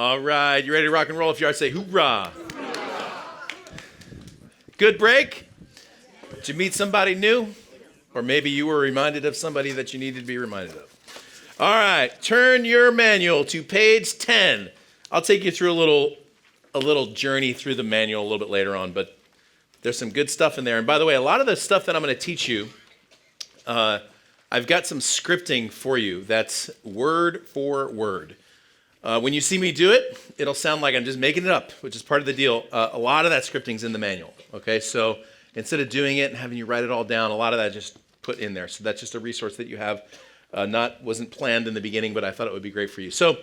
All right, you ready to rock and roll? If you are, say hoorah. Good break? Did you meet somebody new? Or maybe you were reminded of somebody that you needed to be reminded of. All right, turn your manual to page 10. I'll take you through a little journey through the manual a little bit later on, but there's some good stuff in there. And by the way, a lot of the stuff that I'm going to teach you, I've got some scripting for you that's word for word. When you see me do it, it'll sound like I'm just making it up, which is part of the deal. A lot of that scripting's in the manual, okay? So instead of doing it and having you write it all down, a lot of that just put in there. So that's just a resource that you have. Wasn't planned in the beginning, but I thought it would be great for you. So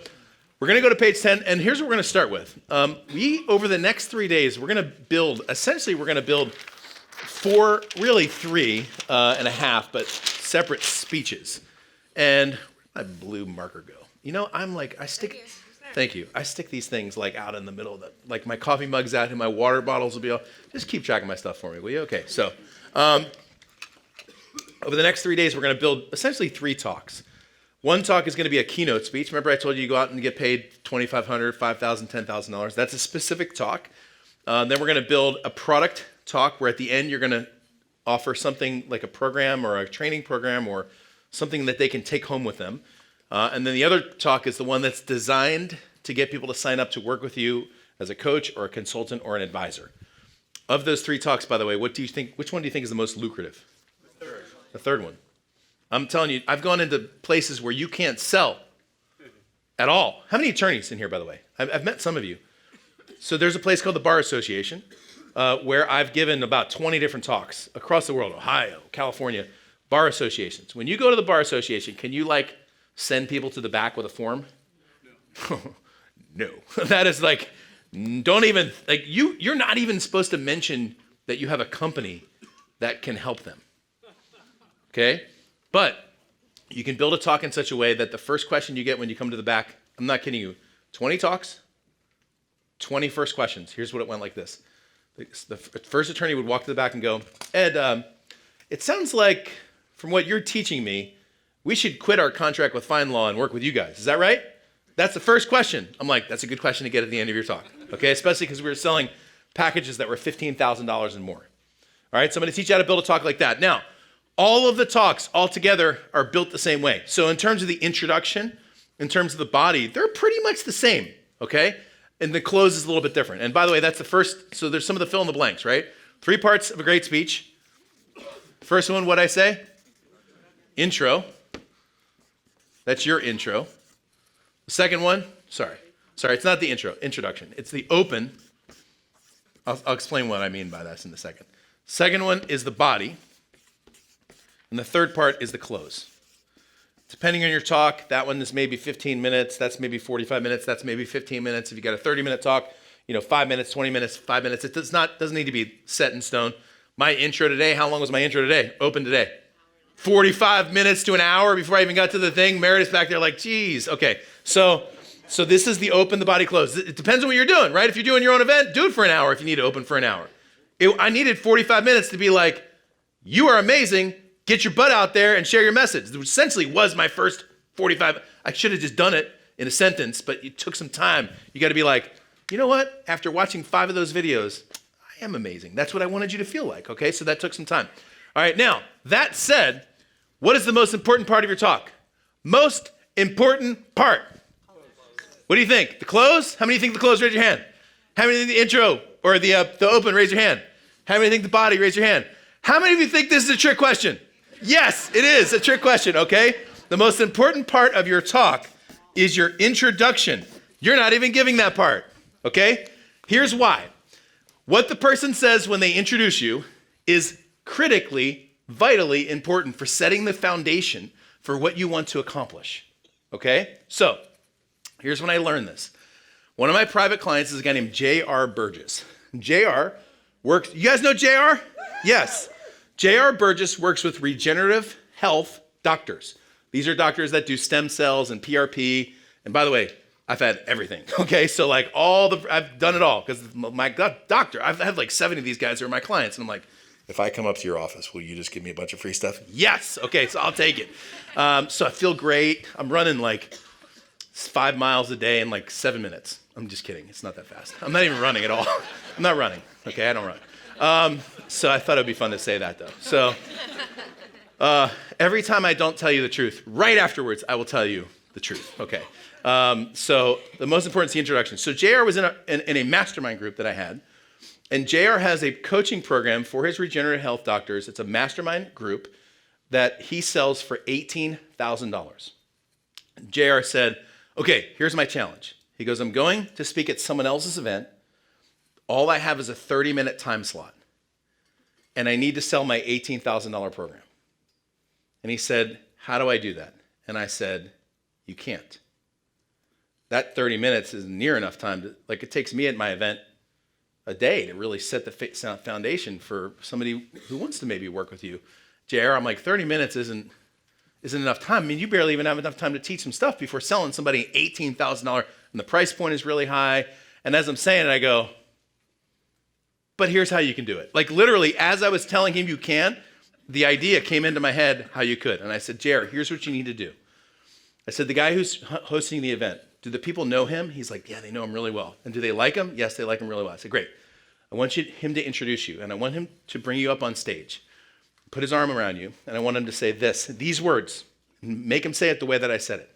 we're going to go to page 10, and here's what we're going to start with. Over the next 3 days, we're going to build 4, really 3 and a half, but separate speeches. And where'd my blue marker go? You know, thank you. I stick these things like out in the middle of like my coffee mug's out and my water bottles will be just keep track of my stuff for me, will you? Okay, so over the next 3 days, we're going to build essentially 3 talks. One talk is going to be a keynote speech. Remember I told you go out and get paid $2,500, $5,000, $10,000. That's a specific talk. Then we're going to build a product talk where at the end you're going to offer something like a program or a training program or something that they can take home with them. And then the other talk is the one that's designed to get people to sign up to work with you as a coach or a consultant or an advisor. Of those 3 talks, by the way, which one do you think is the most lucrative? The third one. I'm telling you, I've gone into places where you can't sell at all. How many attorneys in here, by the way? I've met some of you. So there's a place called the Bar Association where I've given about 20 different talks across the world, Ohio, California, bar associations. When you go to the Bar Association, can you send people to the back with a form? No. No. That is you're not even supposed to mention that you have a company that can help them. Okay? But you can build a talk in such a way that the first question you get when you come to the back, I'm not kidding you, 20 talks, 20 first questions. Here's what it went like this. The first attorney would walk to the back and go, Ed, it sounds like from what you're teaching me, we should quit our contract with Fine Law and work with you guys. Is that right? That's the first question. I'm like, that's a good question to get at the end of your talk. Okay, especially because we were selling packages that were $15,000 and more. All right, so I'm going to teach you how to build a talk like that. Now, all of the talks all together are built the same way. So in terms of the introduction, in terms of the body, they're pretty much the same, okay? And the close is a little bit different. And by the way, that's the first, so there's some of the fill in the blanks, right? 3 parts of a great speech. First one, what'd I say? Intro. That's your intro. The second one, sorry, it's not the introduction. It's the open. I'll explain what I mean by that in a second. Second one is the body. And the third part is the close. Depending on your talk, that one is maybe 15 minutes, that's maybe 45 minutes, that's maybe 15 minutes. If you got a 30-minute talk, 5 minutes, 20 minutes, 5 minutes. It doesn't need to be set in stone. My intro today, how long was my intro today? Open today. 45 minutes to an hour before I even got to the thing. Meredith's back there like, geez. Okay, so this is the open, the body close. It depends on what you're doing, right? If you're doing your own event, do it for an hour if you need to open for an hour. I needed 45 minutes to be like, you are amazing. Get your butt out there and share your message. It essentially was my first 45. I should have just done it in a sentence, but it took some time. You got to be like, you know what? After watching 5 of those videos, I am amazing. That's what I wanted you to feel like, okay? So that took some time. All right, now, that said, what is the most important part of your talk? Most important part. What do you think? The close? How many think the close? Raise your hand. How many think the intro or the open? Raise your hand. How many think the body? Raise your hand. How many of you think this is a trick question? Yes, it is a trick question, okay? The most important part of your talk is your introduction. You're not even giving that part, okay? Here's why. What the person says when they introduce you is critically, vitally important for setting the foundation for what you want to accomplish, okay? So, here's when I learned this. One of my private clients is a guy named J.R. Burgess. J.R. works, you guys know J.R.? Yes. J.R. Burgess works with regenerative health doctors. These are doctors that do stem cells and PRP. And by the way, I've had everything, okay? So I've done it all because my doctor, I've had 70 of these guys who are my clients. And I'm like, if I come up to your office, will you just give me a bunch of free stuff? Yes. Okay, so I'll take it. So I feel great. I'm running 5 miles a day in 7 minutes. I'm just kidding. It's not that fast. I'm not even running at all. I'm not running. Okay, I don't run. So I thought it would be fun to say that, though. So every time I don't tell you the truth, right afterwards, I will tell you the truth. Okay. So the most important is the introduction. So JR was in a mastermind group that I had. And JR has a coaching program for his regenerative health doctors. It's a mastermind group that he sells for $18,000. JR said, okay, here's my challenge. He goes, I'm going to speak at someone else's event. All I have is a 30-minute time slot. And I need to sell my $18,000 program. And he said, how do I do that? And I said, you can't. That 30 minutes is near enough time to, like it takes me at my event a day to really set the foundation for somebody who wants to maybe work with you. JR, I'm like, 30 minutes isn't enough time. I mean, you barely even have enough time to teach some stuff before selling somebody $18,000, and the price point is really high. And as I'm saying it, I go, but here's how you can do it. Like literally, as I was telling him you can, the idea came into my head how you could. And I said, JR, here's what you need to do. I said, the guy who's hosting the event, do the people know him? He's like, yeah, they know him really well. And do they like him? Yes, they like him really well. I said, great. I want him to introduce you, and I want him to bring you up on stage, put his arm around you, and I want him to say these words, and make him say it the way that I said it.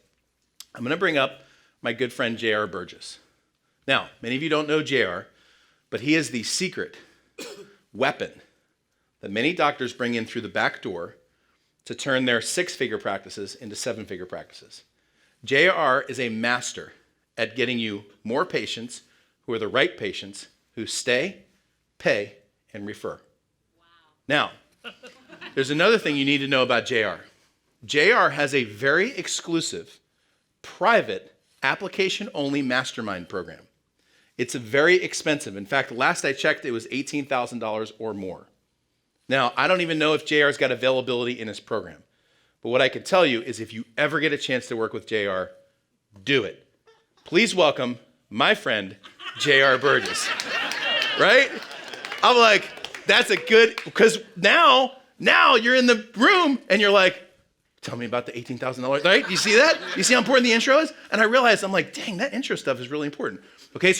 I'm going to bring up my good friend, J.R. Burgess. Now, many of you don't know J.R., but he is the secret weapon that many doctors bring in through the back door to turn their 6-figure practices into 7-figure practices. JR is a master at getting you more patients who are the right patients who stay, pay, and refer. Wow. Now, there's another thing you need to know about JR. JR has a very exclusive, private, application-only mastermind program. It's very expensive. In fact, last I checked, it was $18,000 or more. Now, I don't even know if JR's got availability in his program. But what I can tell you is if you ever get a chance to work with JR, do it. Please welcome my friend, J.R. Burgess. Right? I'm like, that's a good, because now you're in the room and you're like, tell me about the $18,000, right? You see that? You see how important the intro is? And I realized, I'm like, dang, that intro stuff is really important. Okay, so